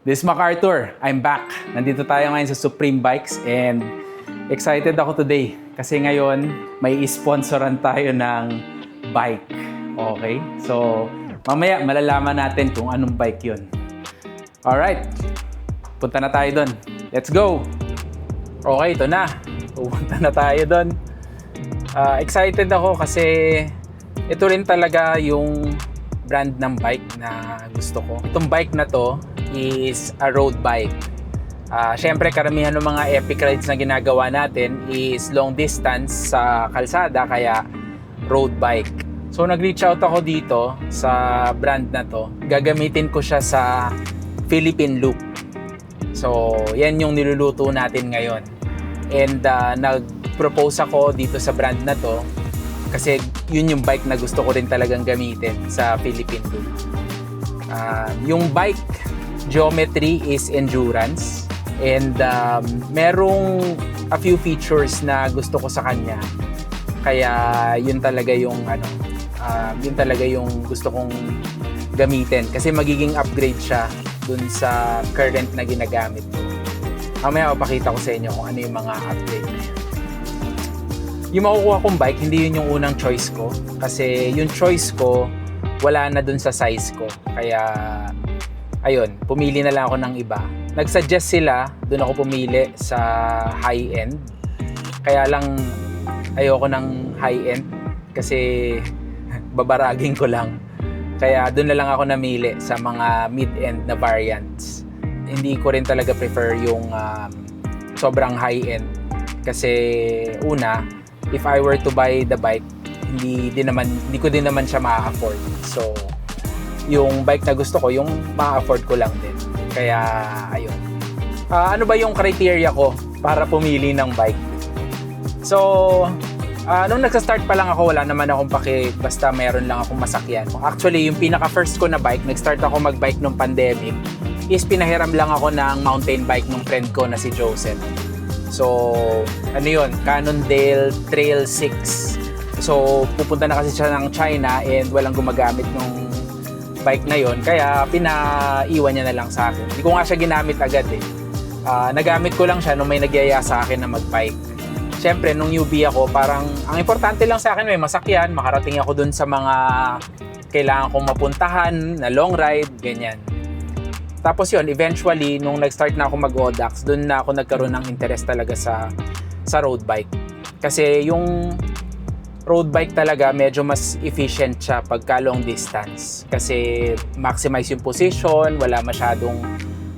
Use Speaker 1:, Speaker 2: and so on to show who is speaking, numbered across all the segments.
Speaker 1: This is MacArthur. I'm back. Nandito tayo ngayon sa Supreme Bikes and excited ako today kasi ngayon may sponsoran tayo ng bike. Okay? So, mamaya malalaman natin kung anong bike yun. Alright. Punta na tayo doon. Let's go! Okay, ito na. Pupunta na tayo doon. Excited ako kasi ito rin talaga yung brand ng bike na gusto ko. Itong bike na to is a road bike. Syempre karamihan ng mga epic rides na ginagawa natin is long distance sa kalsada, kaya road bike. So nag-reach out ako dito sa brand na to. Gagamitin ko siya sa Philippine Loop. So yan yung niluluto natin ngayon. And nag-propose ako dito sa brand na to kasi yun yung bike na gusto ko rin talagang gamitin sa Philippine Loop. Yung bike geometry is endurance and merong a few features na gusto ko sa kanya, kaya yun talaga yung gusto kong gamitin kasi magiging upgrade siya dun sa current na ginagamit ko. Mamaya mapakita ko sa inyo kung ano yung mga upgrade na yun. Yung makukuha kong bike, hindi yun yung unang choice ko kasi yung choice ko wala na dun sa size ko, kaya ayun, pumili na lang ako ng iba. Nag-suggest sila, doon ako pumili sa high-end. Kaya lang ayoko ng high-end kasi babaragin ko lang. Kaya doon na lang ako namili sa mga mid-end na variants. Hindi ko rin talaga prefer yung sobrang high-end kasi una, if I were to buy the bike, hindi ko din naman siya ma-afford. So, yung bike na gusto ko, yung ma-afford ko lang din. Kaya, ayun. Ano ba yung criteria ko para pumili ng bike? So, nung nagsa-start pa lang ako, wala naman akong basta meron lang akong masakyan. Actually, yung pinaka-first ko na bike, nag-start ako mag-bike nung pandemic, is pinahiram lang ako ng mountain bike nung friend ko na si Joseph. So, ano yun? Cannondale Trail 6. So, pupunta na kasi siya ng China and walang gumagamit nung bike na yon, kaya pinaiwan niya na lang sa akin. Hindi ko nga siya ginamit agad eh. Nagamit ko lang siya nung may nagyaya sa akin na mag-bike. Siyempre, nung newbie ako, parang ang importante lang sa akin may masakyan, makarating ako dun sa mga kailangan kong mapuntahan na long ride, ganyan. Tapos yun, eventually, nung nag-start na ako mag-ODAX, dun na ako nagkaroon ng interest talaga sa road bike. Kasi yung road bike talaga medyo mas efficient siya pagka long distance kasi maximize yung position, wala masyadong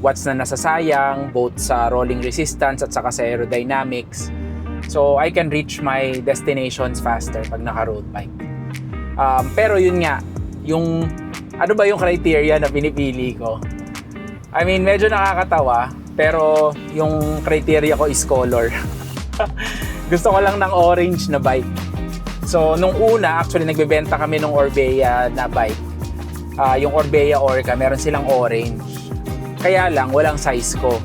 Speaker 1: watts na nasasayang both sa rolling resistance at saka sa aerodynamics. So I can reach my destinations faster pag naka-road bike. Pero yun nga, yung ano ba yung criteria na pinipili ko? I mean, medyo nakakatawa pero yung criteria ko is color. Gusto ko lang ng orange na bike. So, nung una, actually, nagbebenta kami ng Orbea na bike. Yung Orbea Orca, meron silang orange. Kaya lang, walang size ko.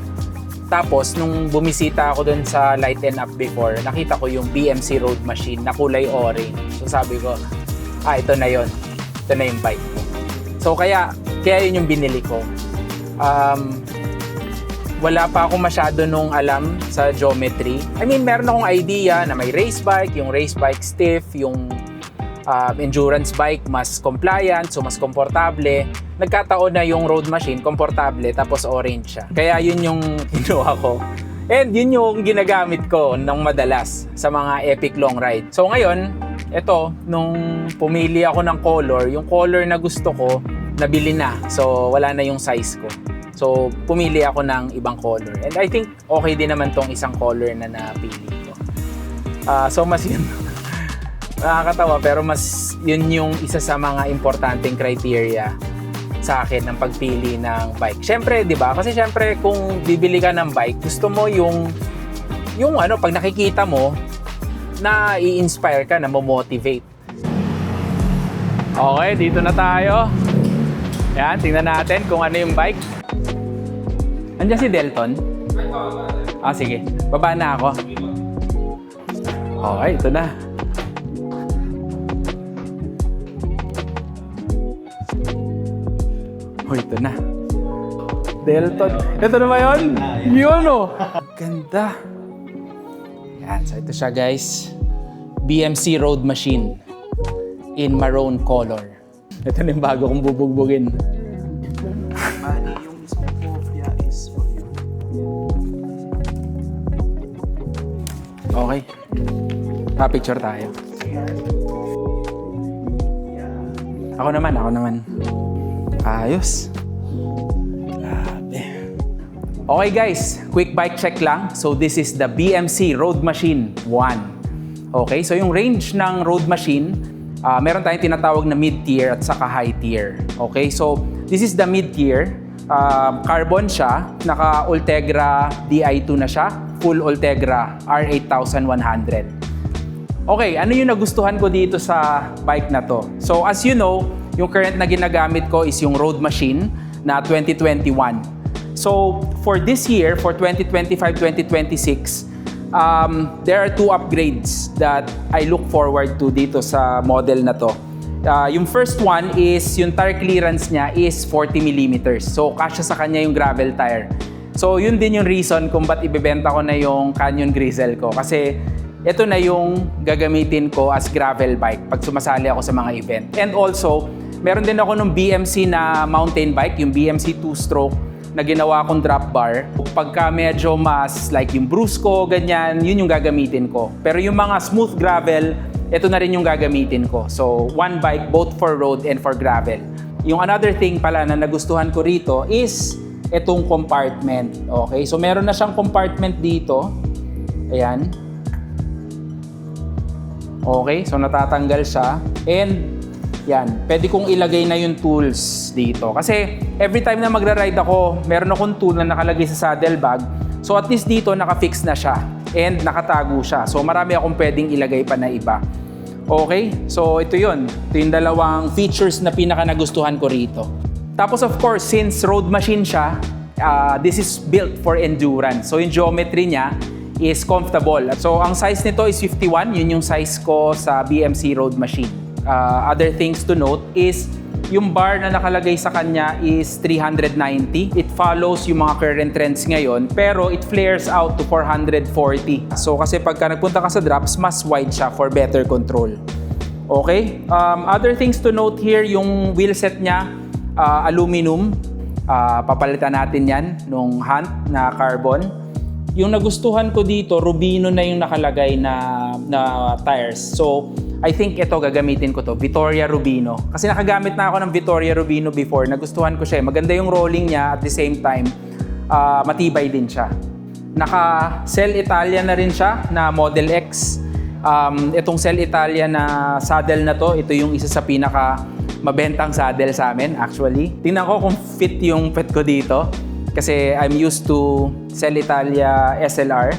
Speaker 1: Tapos, nung bumisita ako dun sa Light and Up before, nakita ko yung BMC Road Machine na kulay orange. So, sabi ko, ito na yon. Ito na yung bike ko. So, kaya yun yung binili ko. Wala pa ako masyado nung alam sa geometry. I mean, meron akong idea na may race bike, yung race bike stiff, yung endurance bike mas compliant, so mas komportable. Nagkataon na yung road machine, komportable, tapos orange siya. Kaya yun yung kinuha ko. And yun yung ginagamit ko ng madalas sa mga epic long ride. So ngayon, eto, nung pumili ako ng color, yung color na gusto ko, nabili na. So wala na yung size ko. So, pumili ako ng ibang color. And I think okay din naman tong isang color na napili ko. So, mas yun. Nakakatawa, pero mas yun yung isa sa mga importanteng criteria sa akin ng pagpili ng bike. Siyempre, di ba? Kasi siyempre, kung bibili ka ng bike, gusto mo yung pag nakikita mo, na i-inspire ka, na mo-motivate. Okay, dito na tayo. Yan, tingnan natin kung ano yung bike. Andiyan si Delton? Sige. Baba na ako. Okay, ito na. Ito na. Delton. Ito na ba yun? Yun oh. Ganda. Yan. So ito siya guys. BMC Road Machine in maroon color. Ito na yung bago kong bubugbugin.
Speaker 2: Bali, yung mismong kopya is for you.
Speaker 1: Okay. Pa-picture tayo. Ako naman. Ayos. Grabe. Okay guys, quick bike check lang. So this is the BMC Road Machine 1. Okay, so yung range ng road machine, meron tayong tinatawag na mid-tier at saka high-tier. Okay, so this is the mid-tier. Carbon siya, naka Ultegra Di2 na siya, full Ultegra R8100. Okay, ano yung nagustuhan ko dito sa bike na to? So as you know, yung current na ginagamit ko is yung road machine na 2021. So for this year, for 2025-2026, there are 2 upgrades that I look forward to dito sa model na to. Yung first one is yung tire clearance niya is 40mm. So kasya sa kanya yung gravel tire. So yun din yung reason kung ba't ibebenta ko na yung Canyon Grizzle ko. Kasi ito na yung gagamitin ko as gravel bike pag sumasali ako sa mga event. And also, meron din ako ng BMC na mountain bike, yung BMC 2-stroke na ginawa kong drop bar. Pagka medyo mas like yung Brusco, ganyan, yun yung gagamitin ko. Pero yung mga smooth gravel, ito na rin yung gagamitin ko. So, one bike both for road and for gravel. Yung another thing pala na nagustuhan ko rito is itong compartment. Okay, so meron na siyang compartment dito. Ayan. Okay, so natatanggal siya. And yan, pwede kong ilagay na yung tools dito. Kasi every time na magra-ride ako, meron akong tool na nakalagay sa saddle bag. So at least dito, naka-fix na siya. And nakatago siya. So marami akong pwedeng ilagay pa na iba. Okay, so ito yun. Ito yung dalawang features na pinaka nagustuhan ko rito. Tapos of course, since road machine siya, this is built for endurance. So yung geometry niya is comfortable. So ang size nito is 51. Yun yung size ko sa BMC Road Machine. Other things to note is yung bar na nakalagay sa kanya is 390. It follows yung mga current trends ngayon, pero it flares out to 440. So kasi pagka nagpunta ka sa drops, mas wide siya for better control. Okay? Other things to note here, yung wheel set niya, aluminum. Papalitan natin yan nung Hunt na carbon. Yung nagustuhan ko dito, Rubino na yung nakalagay na tires. So, I think ito gagamitin ko to, Vittoria Rubino. Kasi nakagamit na ako ng Vittoria Rubino before. Nagustuhan ko siya. Maganda yung rolling niya at the same time, matibay din siya. Naka-Cell Italia na rin siya na Model X. Itong Cell Italia na saddle na to, ito yung isa sa pinaka mabentang saddle sa amin actually. Tingnan ko kung fit yung pet ko dito. Kasi I'm used to Cell Italia SLR.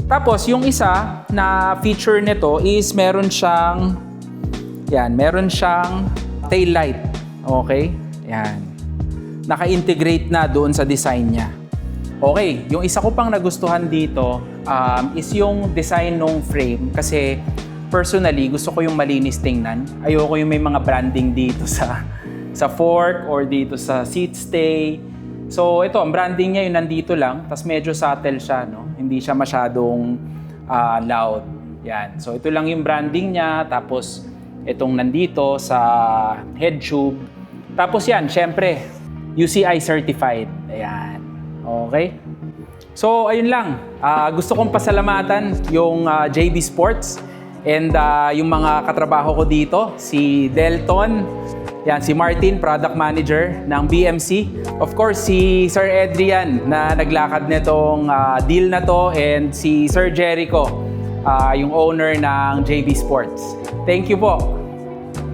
Speaker 1: Tapos yung isa na feature nito is meron siyang tail light. Okay? Yan. Naka-integrate na doon sa design niya. Okay, yung isa ko pang nagustuhan dito is yung design ng frame kasi personally gusto ko yung malinis tingnan. Ayoko yung may mga branding dito sa fork or dito sa seat stay. So ito, ang branding niya yung nandito lang, tapos medyo subtle siya, no? Hindi siya masyadong loud. Yan. So ito lang yung branding niya, tapos itong nandito sa head tube. Tapos yan, syempre, UCI certified. Ayan. Okay? So ayun lang. Gusto kong pasalamatan yung JB Sports and yung mga katrabaho ko dito, si Delton, yan, si Martin, product manager ng BMC. Of course, si Sir Adrian na naglakad nitong deal na to, and si Sir Jericho, yung owner ng JB Sports. Thank you po.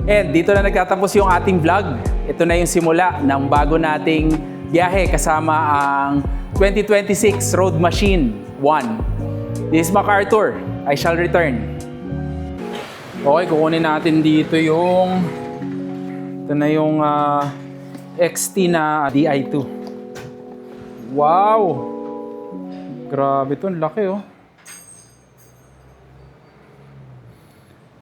Speaker 1: And dito na nagtatapos yung ating vlog. Ito na yung simula ng bago nating biyahe kasama ang 2026 Road Machine 1. This is MacArthur. I shall return. Okay, kukunin natin dito yung ito na yung XT na Di2. Wow! Grabe to, laki oh.